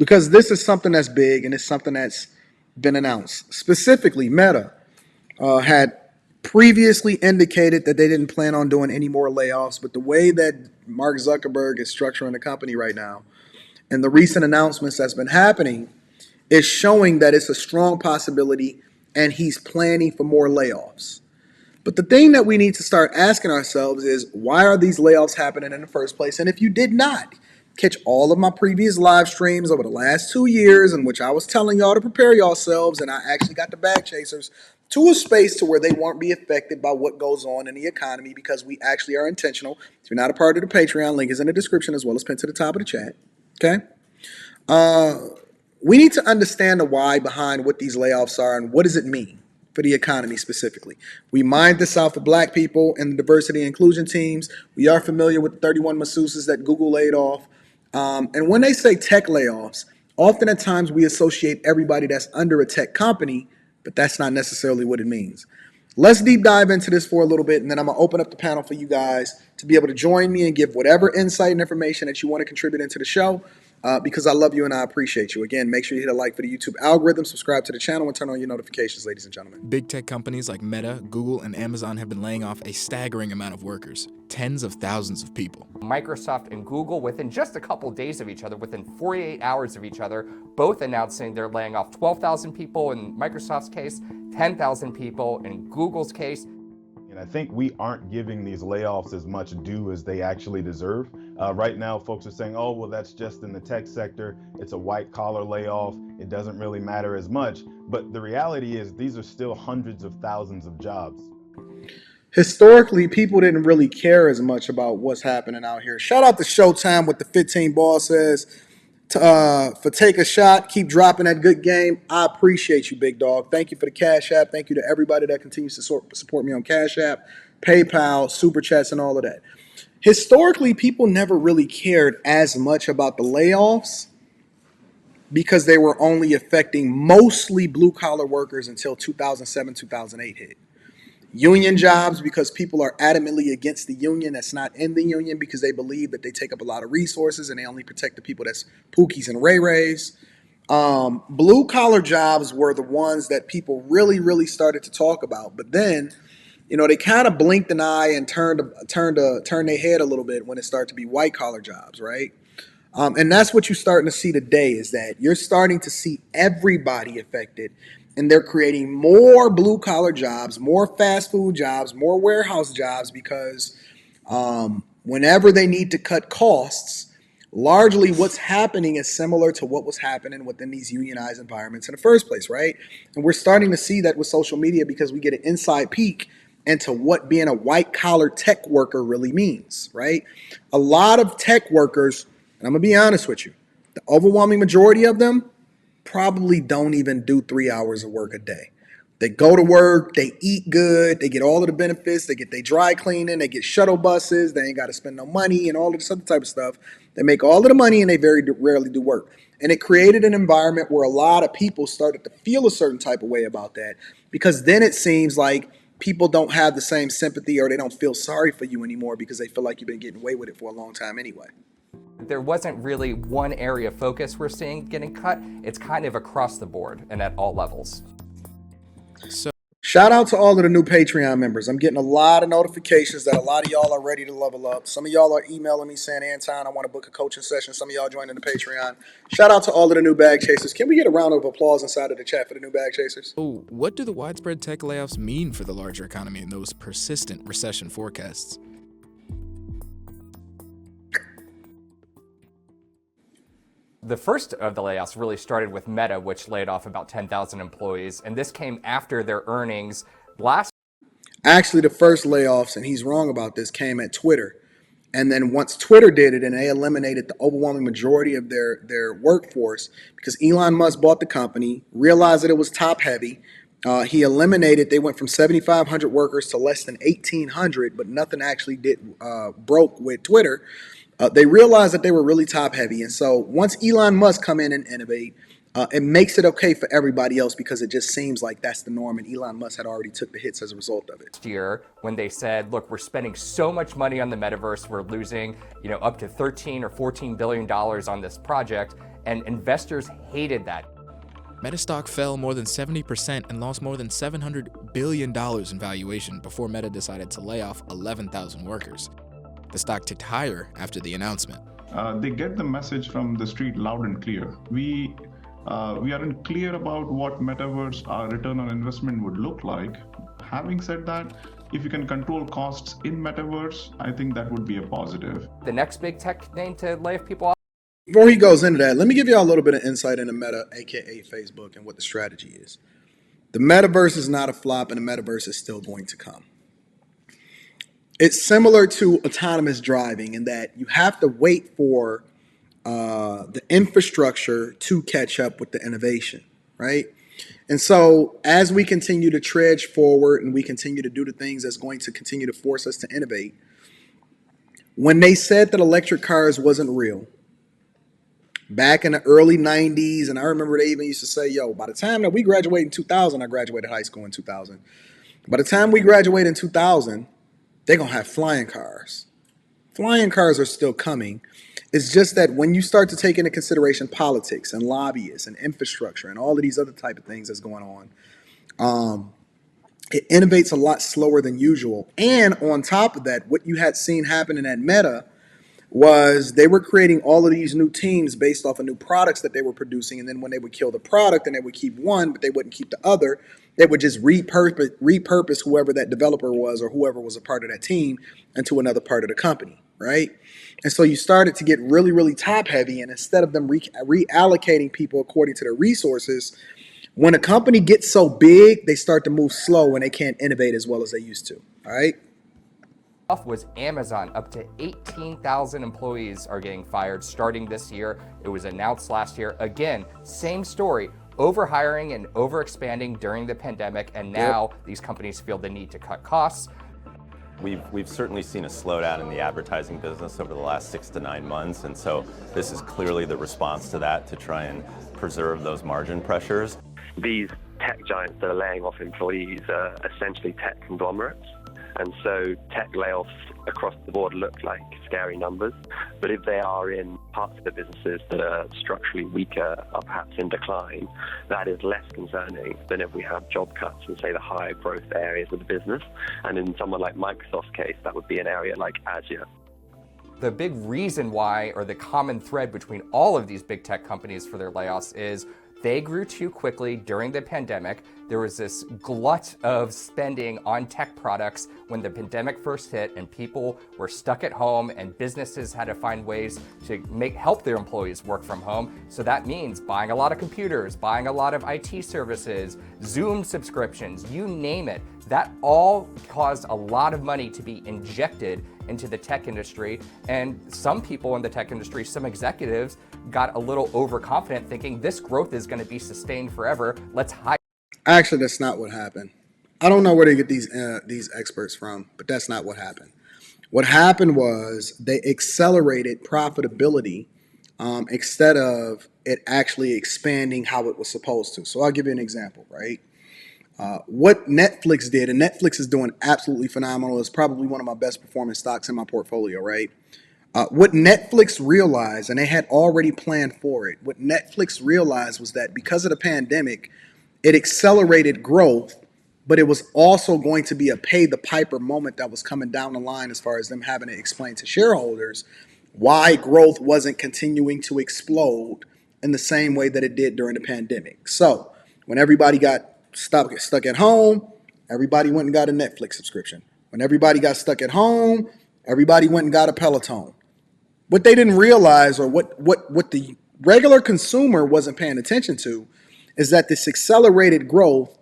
because this is something that's big and it's something that's been announced. Specifically, Meta had previously indicated that they didn't plan on doing any more layoffs, but the way that Mark Zuckerberg is structuring the company right now and the recent announcements that's been happening is showing that it's a strong possibility and he's planning for more layoffs. But the thing that we need to start asking ourselves is, why are these layoffs happening in the first place? And if you did not catch all of my previous live streams over the last 2 years in which I was telling y'all to prepare yourselves, and I actually got the bag chasers to a space to where they won't be affected by what goes on in the economy, because we actually are intentional. If you're not a part of the Patreon, link is in the description as well as pinned to the top of the chat. Okay? We need to understand the why behind what these layoffs are and what does it mean for the economy specifically. We mined this out for Black people and the diversity and inclusion teams. We are familiar with the 31 masseuses that Google laid off. And when they say tech layoffs, often at times we associate everybody that's under a tech company, but that's not necessarily what it means. Let's deep dive into this for a little bit, and then I'm going to open up the panel for you guys to be able to join me and give whatever insight and information that you want to contribute into the show. Because I love you and I appreciate you. Again, make sure you hit a like for the YouTube algorithm, subscribe to the channel, and turn on your notifications, ladies and gentlemen. Big tech companies like Meta, Google, and Amazon have been laying off a staggering amount of workers, tens of thousands of people. Microsoft and Google, within just a couple days of each other, within 48 hours of each other, both announcing they're laying off 12,000 people in Microsoft's case, 10,000 people in Google's case. And I think we aren't giving these layoffs as much due as they actually deserve. Right now, folks are saying, oh, well, that's just in the tech sector. It's a white collar layoff. It doesn't really matter as much. But the reality is these are still hundreds of thousands of jobs. Historically, people didn't really care as much about what's happening out here. Shout out to Showtime with the 15 ball says, for take a shot, keep dropping that good game. I appreciate you, big dog. Thank you for the Cash App. Thank you to everybody that continues to support me on Cash App, PayPal, Super Chats, and all of that. Historically, people never really cared as much about the layoffs because they were only affecting mostly blue-collar workers until 2007, 2008 hit. Union jobs, because people are adamantly against the union that's not in the union because they believe that they take up a lot of resources and they only protect the people that's pookies and ray-rays. Blue-collar jobs were the ones that people really started to talk about. But then, you know, they kind of blinked an eye and turned their head a little bit when it started to be white-collar jobs, right? And that's what you're starting to see today, is that you're starting to see everybody affected. And they're creating more blue-collar jobs, more fast food jobs, more warehouse jobs, because whenever they need to cut costs, largely what's happening is similar to what was happening within these unionized environments in the first place, right? And we're starting to see that with social media because we get an inside peek into what being a white-collar tech worker really means, right? A lot of tech workers, and I'm going to be honest with you, the overwhelming majority of them probably don't even do 3 hours of work a day. They go to work, they eat good, they get all of the benefits, they get their dry cleaning, they get shuttle buses, they ain't got to spend no money and all of this other type of stuff. They make all of the money and they very rarely do work. And it created an environment where a lot of people started to feel a certain type of way about that, because then it seems like people don't have the same sympathy, or they don't feel sorry for you anymore because they feel like you've been getting away with it for a long time anyway. There wasn't really one area of focus we're seeing getting cut. It's kind of across the board and at all levels. So, shout out to all of the new Patreon members. I'm getting a lot of notifications that a lot of y'all are ready to level up. Some of y'all are emailing me saying, Anton, I want to book a coaching session. Some of y'all joining the Patreon. Shout out to all of the new bag chasers. Can we get a round of applause inside of the chat for the new bag chasers? what do the widespread tech layoffs mean for the larger economy and those persistent recession forecasts? The first of the layoffs really started with Meta, which laid off about 10,000 employees, and this came after their earnings last. Actually, the first layoffs, and he's wrong about this, came at Twitter. And then once Twitter did it and they eliminated the overwhelming majority of their workforce, because Elon Musk bought the company, realized that it was top heavy. He eliminated, they went from 7,500 workers to less than 1,800, but nothing actually broke with Twitter. They realized that they were really top heavy. And so once Elon Musk come in and innovate, it makes it okay for everybody else, because it just seems like that's the norm. And Elon Musk had already took the hits as a result of it. Year, when they said, look, we're spending so much money on the metaverse, we're losing, up to 13 or 14 billion dollars on this project. and investors hated that. Meta stock fell more than 70% and lost more than $700 billion in valuation before Meta decided to lay off 11,000 workers. The stock ticked higher after the announcement. They get the message from the street loud and clear. We aren't clear about what metaverse return on investment would look like. Having said that, if you can control costs in metaverse, I think that would be a positive. The next big tech name to lay off people off. Before he goes into that, let me give you all a little bit of insight into Meta, aka Facebook, and what the strategy is. The metaverse is not a flop, and the metaverse is still going to come. It's similar to autonomous driving in that you have to wait for the infrastructure to catch up with the innovation, right? And so as we continue to trudge forward and we continue to do the things that's going to continue to force us to innovate, when they said that electric cars wasn't real, back in the early 90s, and I remember they even used to say, yo, by the time that we graduate in 2000, I graduated high school in 2000. By the time we graduate in 2000, they're going to have flying cars. Flying cars are still coming. It's just that when you start to take into consideration politics and lobbyists and infrastructure and all of these other type of things that's going on, it innovates a lot slower than usual. And on top of that, what you had seen happening at Meta was they were creating all of these new teams based off of new products that they were producing. And then when they would kill the product and they would keep one, but they wouldn't keep the other, they would just repurpose whoever that developer was or whoever was a part of that team into another part of the company, right? And so you started to get really, really top heavy. And instead of them reallocating people according to their resources, when a company gets so big, they start to move slow and they can't innovate as well as they used to, all right? Was Amazon. Up to 18,000 employees are getting fired starting this year. It was announced last year. Again, same story, overhiring and overexpanding during the pandemic, and now these companies feel the need to cut costs. We've certainly seen a slowdown in the advertising business over the last 6 to 9 months, and so this is clearly the response to that, to try and preserve those margin pressures. These tech giants that are laying off employees are essentially tech conglomerates. And so tech layoffs across the board look like scary numbers. But if they are in parts of the businesses that are structurally weaker or perhaps in decline, that is less concerning than if we have job cuts in, say, the higher growth areas of the business. And in someone like Microsoft's case, that would be an area like Azure. The big reason why, or the common thread between all of these big tech companies for their layoffs, is they grew too quickly during the pandemic. There was this glut of spending on tech products when the pandemic first hit and people were stuck at home and businesses had to find ways to help their employees work from home. So that means buying a lot of computers, buying a lot of IT services, Zoom subscriptions, you name it. That all caused a lot of money to be injected into the tech industry. And some people in the tech industry, some executives, got a little overconfident thinking this growth is going to be sustained forever. Let's hire. Actually, that's not what happened. I don't know where they get these experts from, but that's not what happened. What happened was they accelerated profitability instead of it actually expanding how it was supposed to. So I'll give you an example, right? What Netflix did, and Netflix is doing absolutely phenomenal. It's probably one of my best performing stocks in my portfolio, right? What Netflix realized, and they had already planned for it, what Netflix realized was that because of the pandemic, it accelerated growth, but it was also going to be a pay the piper moment that was coming down the line as far as them having to explain to shareholders why growth wasn't continuing to explode in the same way that it did during the pandemic. So when everybody got stuck at home, everybody went and got a Netflix subscription. When everybody got stuck at home, everybody went and got a Peloton. What they didn't realize, or what the regular consumer wasn't paying attention to, is that this accelerated growth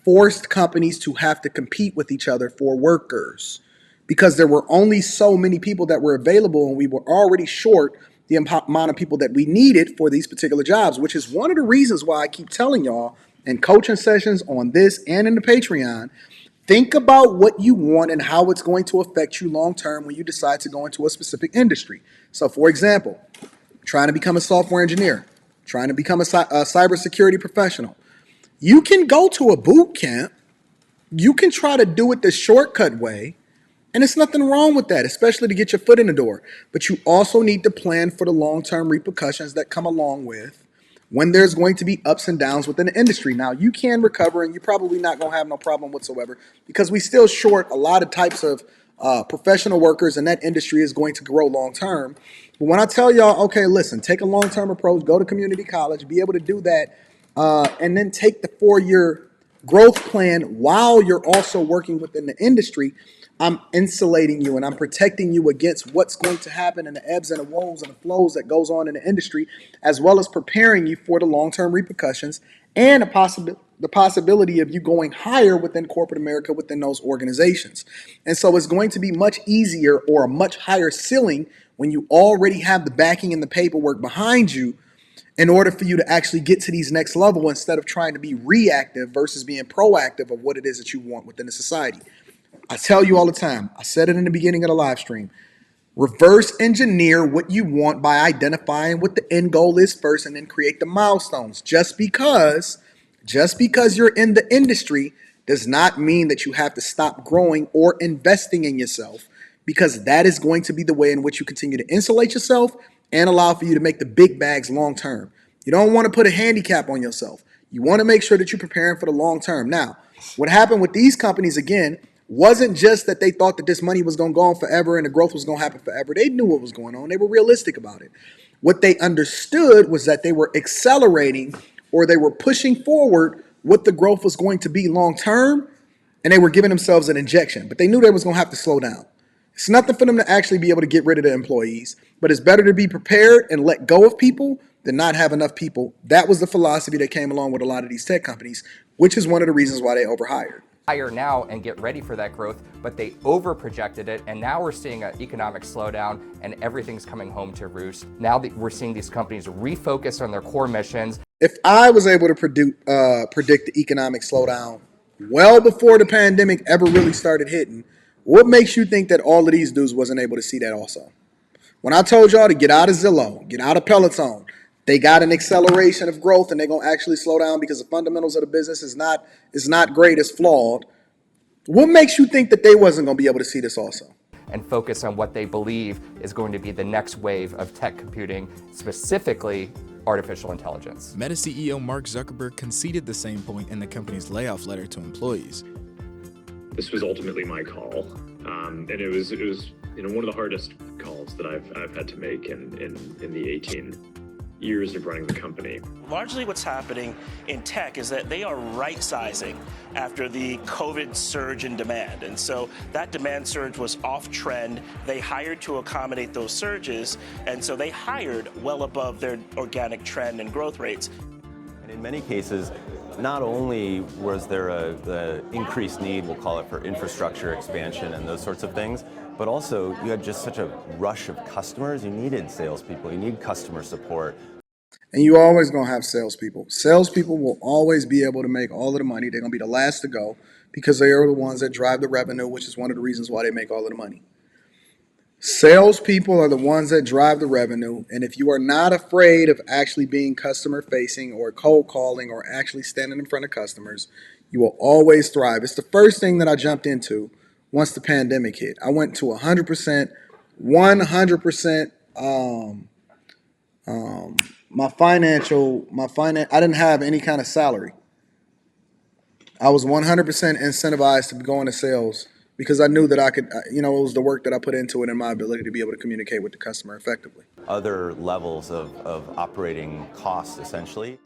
forced companies to have to compete with each other for workers because there were only so many people that were available, and we were already short the amount of people that we needed for these particular jobs, which is one of the reasons why I keep telling y'all in coaching sessions on this and in the Patreon, think about what you want and how it's going to affect you long term when you decide to go into a specific industry. So, for example, trying to become a software engineer, trying to become a cybersecurity professional. You can go to a boot camp, you can try to do it the shortcut way, And there's nothing wrong with that, especially to get your foot in the door. But you also need to plan for the long-term repercussions that come along with when there's going to be ups and downs within the industry. Now, you can recover, and you're probably not going to have no problem whatsoever, because we still short a lot of types of professional workers, and that industry is going to grow long-term. But when I tell y'all, okay, listen, take a long-term approach, go to community college, be able to do that, and then take the 4-year growth plan while you're also working within the industry, I'm insulating you and I'm protecting you against what's going to happen in the ebbs and the woes and the flows that goes on in the industry, as well as preparing you for the long-term repercussions and the possibility of you going higher within corporate America within those organizations. And so it's going to be much easier, or a much higher ceiling, when you already have the backing and the paperwork behind you, in order for you to actually get to these next level, instead of trying to be reactive versus being proactive of what it is that you want within the society. I tell you all the time, I said it in the beginning of the live stream, reverse engineer what you want by identifying what the end goal is first, and then create the milestones. Just because you're in the industry does not mean that you have to stop growing or investing in yourself, because that is going to be the way in which you continue to insulate yourself and allow for you to make the big bags long term. You don't want to put a handicap on yourself. You want to make sure that you're preparing for the long term. Now, what happened with these companies, again, wasn't just that they thought that this money was going to go on forever and the growth was going to happen forever. They knew what was going on. They were realistic about it. What they understood was that they were accelerating, or they were pushing forward what the growth was going to be long term, and they were giving themselves an injection. But they knew they was going to have to slow down. It's nothing for them to actually be able to get rid of the employees, but it's better to be prepared and let go of people than not have enough people. That was the philosophy that came along with a lot of these tech companies, which is one of the reasons why they overhired. Hire now and get ready for that growth, but they over projected it, and now we're seeing an economic slowdown and everything's coming home to roost. Now that we're seeing these companies refocus on their core missions. If I was able to predict the economic slowdown well before the pandemic ever really started hitting, what makes you think that all of these dudes wasn't able to see that also? When I told y'all to get out of Zillow, get out of Peloton, they got an acceleration of growth, and they're going to actually slow down because the fundamentals of the business is not great, it's flawed. What makes you think that they wasn't going to be able to see this also? And focus on what they believe is going to be the next wave of tech computing, specifically artificial intelligence. Meta CEO Mark Zuckerberg conceded the same point in the company's layoff letter to employees. This was ultimately my call, and it was one of the hardest calls that I've had to make in the 18 years of running the company. Largely what's happening in tech is that they are right-sizing after the COVID surge in demand. And so that demand surge was off-trend. They hired to accommodate those surges, and so they hired well above their organic trend and growth rates. And in many cases, not only was there a increased need, we'll call it, for infrastructure expansion and those sorts of things, but also you had just such a rush of customers. You needed salespeople, you need customer support. And you always going to have salespeople. Salespeople will always be able to make all of the money. They're going to be the last to go because they are the ones that drive the revenue, which is one of the reasons why they make all of the money. Salespeople are the ones that drive the revenue, and if you are not afraid of actually being customer facing or cold calling or actually standing in front of customers, you will always thrive. It's the first thing that I jumped into once the pandemic hit. I went to 100%, I didn't have any kind of salary. I was 100% incentivized to go into sales, because I knew that I could, it was the work that I put into it and my ability to be able to communicate with the customer effectively. Other levels of operating costs, essentially.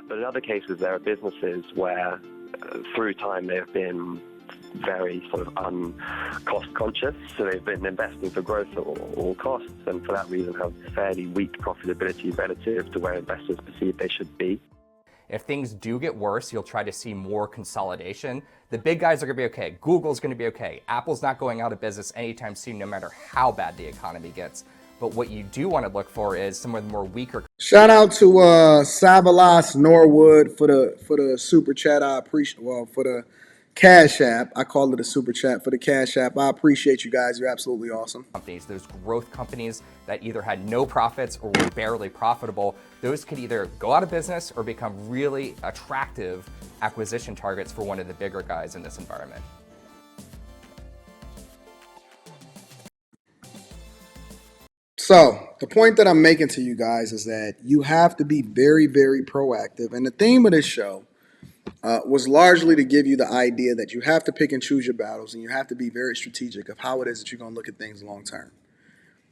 But in other cases, there are businesses where through time they have been very sort of cost conscious, so they've been investing for growth at all costs, and for that reason have fairly weak profitability relative to where investors perceive they should be. If things do get worse, you'll try to see more consolidation. The big guys are going to be okay. Google's going to be okay. Apple's not going out of business anytime soon, no matter how bad the economy gets. But what you do want to look for is some of the more weaker. Shout out to Savalas Norwood for the super chat. I appreciate, for the Cash App. I call it a super chat for the Cash App. I appreciate you guys. You're absolutely awesome. Companies, those growth companies that either had no profits or were barely profitable, those could either go out of business or become really attractive acquisition targets for one of the bigger guys in this environment. So the point that I'm making to you guys is that you have to be very, very proactive. And the theme of this show was largely to give you the idea that you have to pick and choose your battles, and you have to be very strategic of how it is that you're going to look at things long term.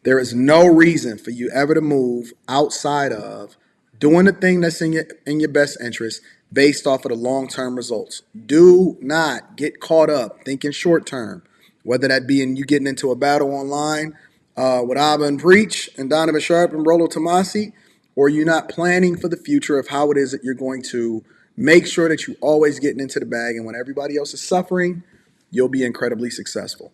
There is no reason for you ever to move outside of doing the thing that's in your best interest based off of the long-term results. Do not get caught up thinking short-term, whether that be in you getting into a battle online with Abba and Preach and Donovan Sharp and Rolo Tomasi, or you're not planning for the future of how it is that you're going to make sure that you're always getting into the bag, and when everybody else is suffering, you'll be incredibly successful.